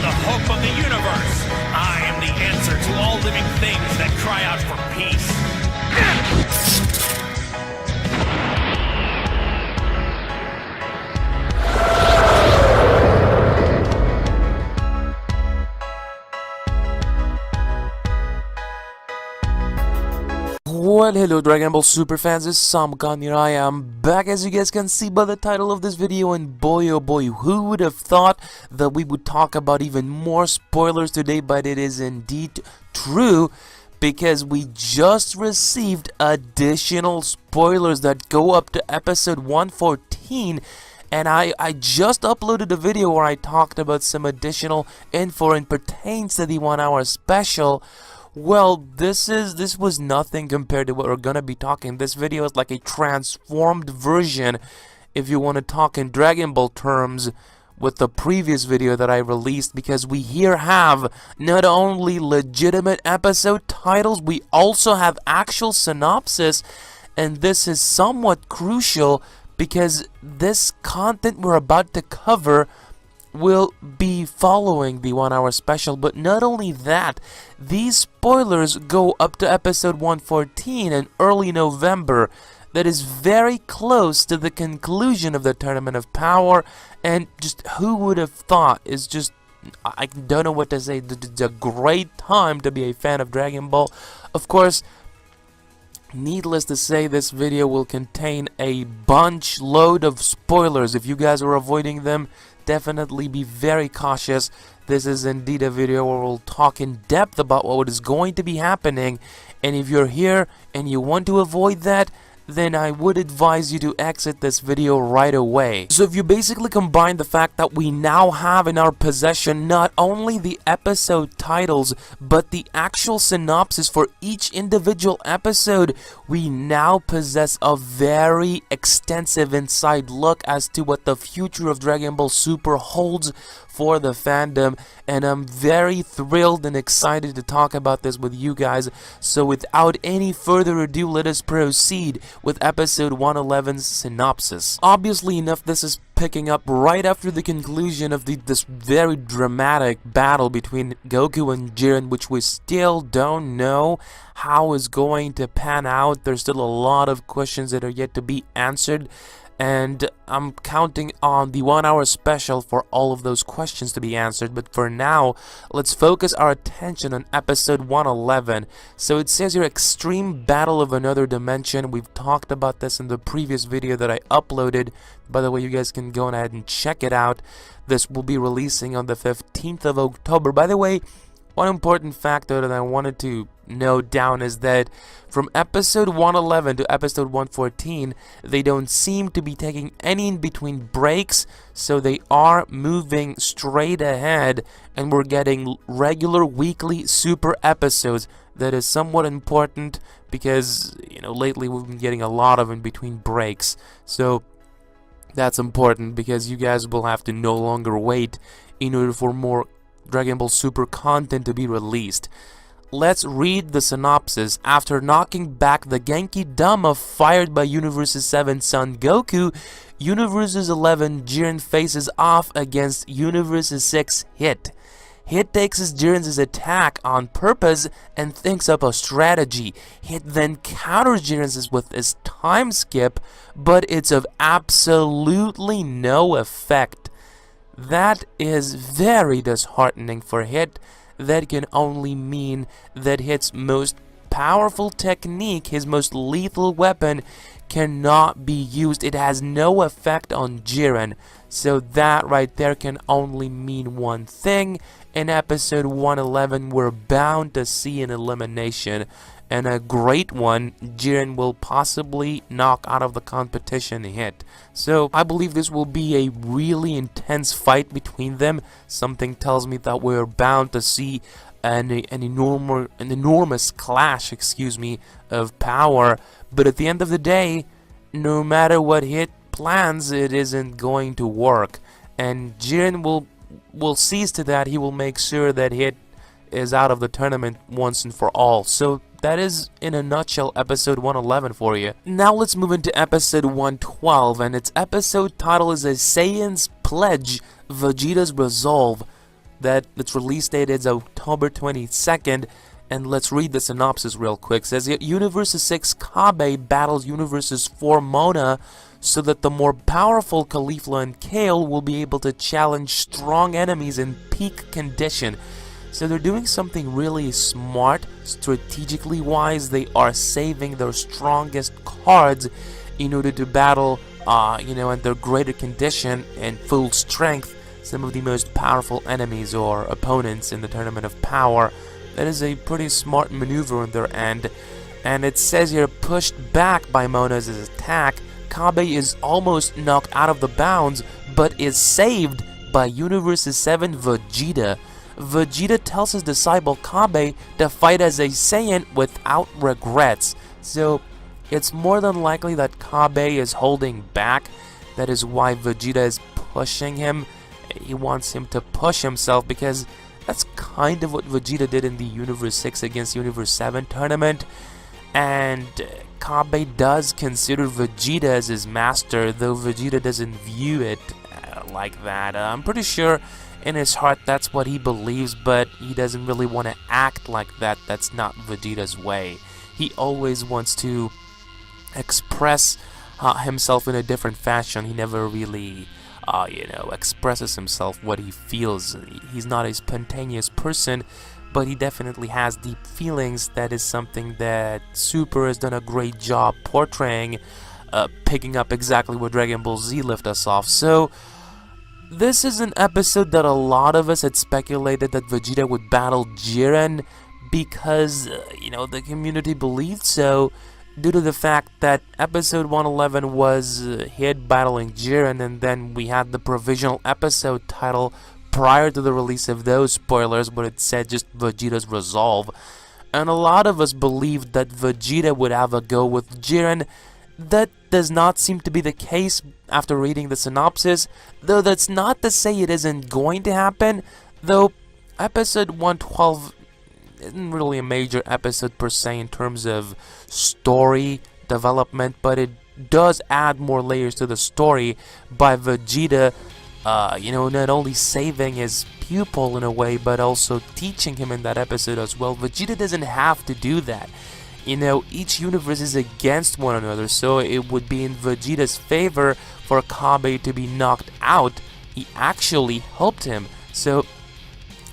the hope of the universe. I am the answer to all living things that cry out for peace. Well, hello Dragon Ball super fans, it's Samkan here. I am back, as you guys can see by the title of this video, and boy oh boy, who would have thought that we would talk about even more spoilers today, but it is indeed true, because we just received additional spoilers that go up to episode 114. And I just uploaded a video where I talked about some additional info and pertains to the 1 hour special. Well, this was nothing compared to what we're gonna be talking. This video is like a transformed version, if you want to talk in Dragon Ball terms, with the previous video that I released, because we here have not only legitimate episode titles, we also have actual synopsis, and this is somewhat crucial because this content we're about to cover will be following the 1 hour special. But not only that, these spoilers go up to episode 114 in early November. That is very close to the conclusion of the Tournament of Power, and just who would have thought, is just, I don't know what to say. It's a great time to be a fan of Dragon Ball. Of course, needless to say, this video will contain a load of spoilers. If you guys are avoiding them, definitely be very cautious. This is indeed a video where we'll talk in depth about what is going to be happening, and if you're here and you want to avoid that, then I would advise you to exit this video right away. So if you basically combine the fact that we now have in our possession not only the episode titles, but the actual synopsis for each individual episode, we now possess a very extensive inside look as to what the future of Dragon Ball Super holds for the fandom, and I'm very thrilled and excited to talk about this with you guys. So without any further ado, let us proceed with episode 111's synopsis. Obviously enough, this is picking up right after the conclusion of this very dramatic battle between Goku and Jiren, which we still don't know how is going to pan out. There's still a lot of questions that are yet to be answered, and I'm counting on the 1 hour special for all of those questions to be answered. But for now, let's focus our attention on episode 111. So it says here, Extreme Battle of Another Dimension. We've talked about this in the previous video that I uploaded. By the way, you guys can go ahead and check it out. This will be releasing on the 15th of October. By the way, one important factor that I wanted to note down is that from episode 111 to episode 114, they don't seem to be taking any in-between breaks, so they are moving straight ahead, and we're getting regular weekly super episodes. That is somewhat important because, you know, lately we've been getting a lot of in-between breaks, so that's important because you guys will have to no longer wait in order for more Dragon Ball Super content to be released. Let's read the synopsis. After knocking back the Genki Dama fired by Universe's 7 son Goku, Universe's 11 Jiren faces off against Universe's 6 Hit. Hit takes Jiren's attack on purpose and thinks up a strategy. Hit then counters Jiren's with his time skip, but it's of absolutely no effect. That is very disheartening for Hit. That can only mean that Hit's most powerful technique, his most lethal weapon, cannot be used. It has no effect on Jiren. So that right there can only mean one thing. In episode 111, we're bound to see an elimination, and a great one. Jiren will possibly knock out of the competition Hit. So I believe this will be a really intense fight between them. Something tells me that we're bound to see an enormous clash, of power. But at the end of the day, no matter what Hit plans, it isn't going to work, and Jiren will seize to that. He will make sure that Hit is out of the tournament once and for all. So that is, in a nutshell, episode 111 for you. Now let's move into episode 112, and its episode title is A Saiyan's Pledge, Vegeta's Resolve. that its release date is October 22nd. And let's read the synopsis real quick. It says, Universes 6 Kabe battles Universes 4 Mona so that the more powerful Caulifla and Kale will be able to challenge strong enemies in peak condition. So they're doing something really smart, strategically wise. They are saving their strongest cards in order to battle, at their greater condition and full strength, some of the most powerful enemies or opponents in the Tournament of Power. That is a pretty smart maneuver on their end. And it says here, pushed back by Mona's attack, Kabe is almost knocked out of the bounds, but is saved by Universes 7 Vegeta. Vegeta tells his disciple Kabe to fight as a Saiyan without regrets. So it's more than likely that Kabe is holding back. That is why Vegeta is pushing him. He wants him to push himself, because that's kind of what Vegeta did in the Universe 6 against Universe 7 tournament. And Kabe does consider Vegeta as his master, though Vegeta doesn't view it like that. I'm pretty sure in his heart that's what he believes, but he doesn't really want to act like that. That's not Vegeta's way. He always wants to express himself in a different fashion. He never really expresses himself what he feels. He's not a spontaneous person, but he definitely has deep feelings. That is something that Super has done a great job portraying, picking up exactly where Dragon Ball Z left us off. So this is an episode that a lot of us had speculated that Vegeta would battle Jiren, because the community believed so, due to the fact that episode 111 was hid battling Jiren, and then we had the provisional episode title prior to the release of those spoilers, but it said just Vegeta's resolve. And a lot of us believed that Vegeta would have a go with Jiren. That does not seem to be the case after reading the synopsis, though that's not to say it isn't going to happen, though episode 112 isn't really a major episode per se in terms of story development, but it does add more layers to the story by Vegeta, not only saving his pupil in a way, but also teaching him in that episode as well. Vegeta doesn't have to do that. Each universe is against one another, so it would be in Vegeta's favor for Kabe to be knocked out. He actually helped him, so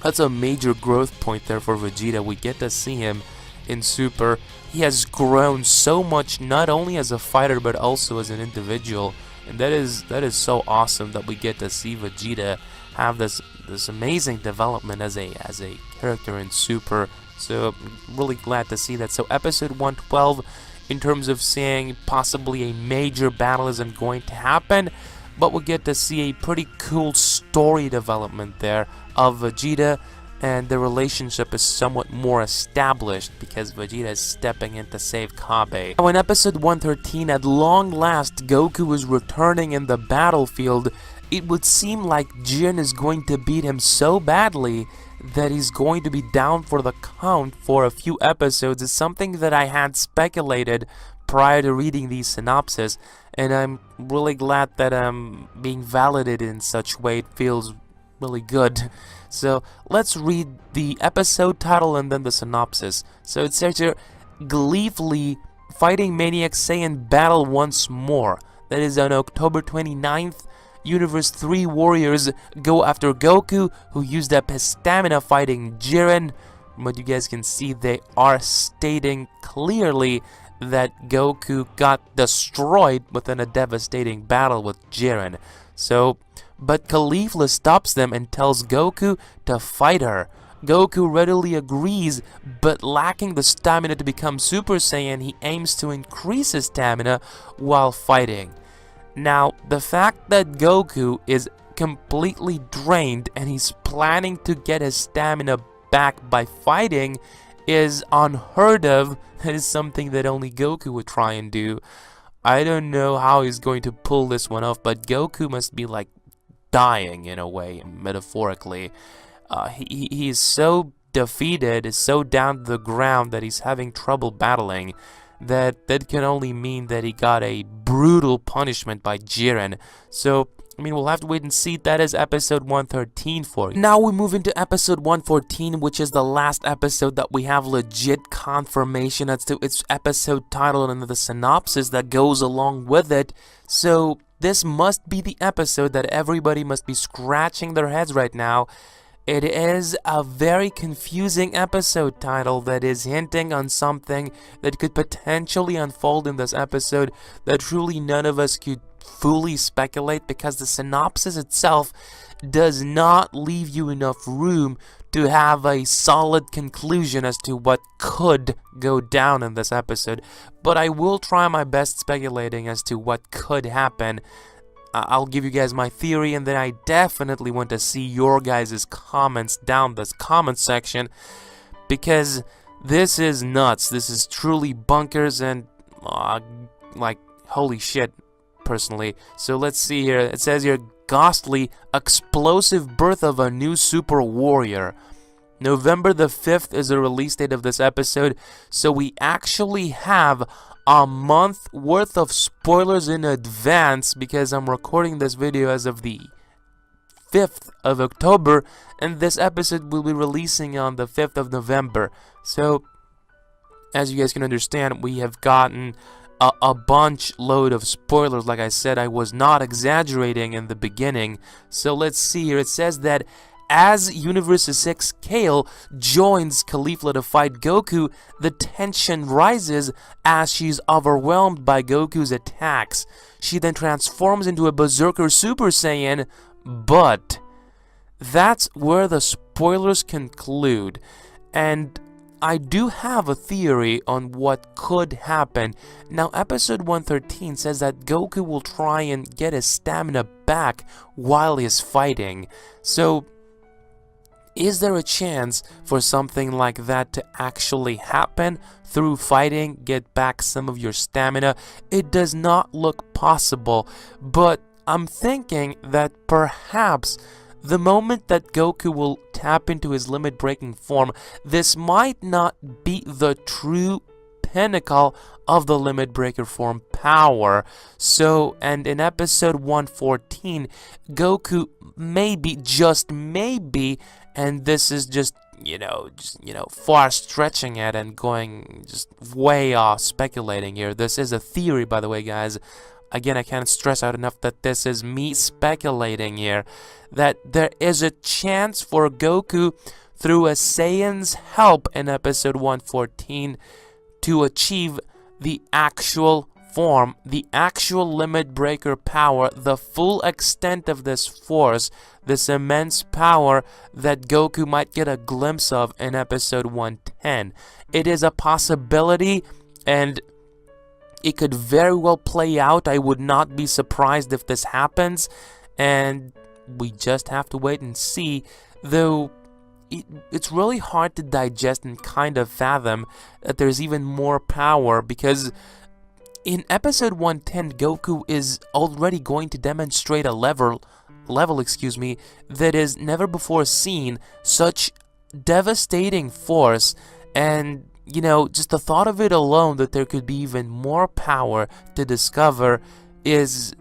that's a major growth point there for Vegeta. We get to see him in Super. He has grown so much, not only as a fighter, but also as an individual. And that is so awesome that we get to see Vegeta have this amazing development as a character in Super. So really glad to see that. So episode 112, in terms of saying possibly a major battle isn't going to happen, but we'll get to see a pretty cool story development there of Vegeta, and the relationship is somewhat more established because Vegeta is stepping in to save Kabe. Now in episode 113, at long last, Goku is returning in the battlefield. It would seem like Jin is going to beat him so badly that he's going to be down for the count for a few episodes. It's something that I had speculated prior to reading these synopses, and I'm really glad that I'm being validated in such way. It feels really good. So let's read the episode title and then the synopsis. So it says here, gleefully fighting Maniac Saiyan battle once more. That is on October 29th. Universe 3 warriors go after Goku, who used up his stamina fighting Jiren. From what you guys can see, they are stating clearly that Goku got destroyed within a devastating battle with Jiren. But Caulifla stops them and tells Goku to fight her. Goku readily agrees, but lacking the stamina to become Super Saiyan, he aims to increase his stamina while fighting. Now, the fact that Goku is completely drained and he's planning to get his stamina back by fighting is unheard of. That is something that only Goku would try and do. I don't know how he's going to pull this one off, but Goku must be like dying in a way, metaphorically. He is so defeated, so down to the ground that he's having trouble battling. That can only mean that he got a brutal punishment by Jiren. So I mean, we'll have to wait and see. That is episode 113 for you. Now we move into episode 114, which is the last episode that we have legit confirmation as to its episode title and the synopsis that goes along with it. So this must be the episode that everybody must be scratching their heads right now. It is a very confusing episode title that is hinting on something that could potentially unfold in this episode that truly none of us could fully speculate, because the synopsis itself does not leave you enough room to have a solid conclusion as to what could go down in this episode. But I will try my best speculating as to what could happen. I'll give you guys my theory, and then I definitely want to see your guys' comments down this comment section, because this is nuts. This is truly bonkers and like holy shit, personally. So let's see here. It says here, ghastly, explosive birth of a new super warrior. November the 5th is the release date of this episode, so we actually have a month worth of spoilers in advance, because I'm recording this video as of the 5th of October, and this episode will be releasing on the 5th of November. So, as you guys can understand, we have gotten a bunch load of spoilers. Like I said, I was not exaggerating in the beginning. So let's see here. It says that as Universe 6 Kale joins Caulifla to fight Goku, the tension rises as she's overwhelmed by Goku's attacks. She then transforms into a Berserker Super Saiyan, but that's where the spoilers conclude. And I do have a theory on what could happen. Now, episode 113 says that Goku will try and get his stamina back while he's fighting. So, is there a chance for something like that to actually happen? Through fighting, get back some of your stamina? It does not look possible, but I'm thinking that perhaps the moment that Goku will tap into his limit-breaking form, this might not be the true pinnacle of the limit breaker form power. So, and in episode 114, Goku maybe, just maybe, and this is just far stretching it and going just way off speculating here. This is a theory, by the way, guys. Again, I can't stress out enough that this is me speculating here, that there is a chance for Goku, through a Saiyan's help in episode 114, to achieve the actual form, the actual limit breaker power, the full extent of this force, this immense power that Goku might get a glimpse of in episode 110. It is a possibility, and it could very well play out. I would not be surprised if this happens, and we just have to wait and see. Though it's really hard to digest and kind of fathom that there's even more power, because in episode 110, Goku is already going to demonstrate a level, that is never before seen. Such devastating force, and just the thought of it alone, that there could be even more power to discover, is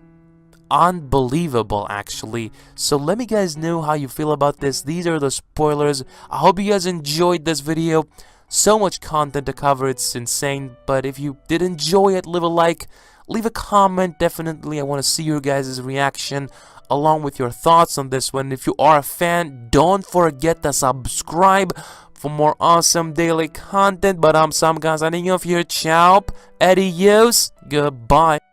unbelievable, actually. So let me guys know how you feel about this. These are the spoilers. I hope you guys enjoyed this video. So much content to cover, it's insane. But if you did enjoy it, leave a like, leave a comment. Definitely I want to see your guys' reaction along with your thoughts on this one. If you are a fan, don't forget to subscribe for more awesome daily content. But I'm Sam, guys, signing off here. Ciao, adios, goodbye.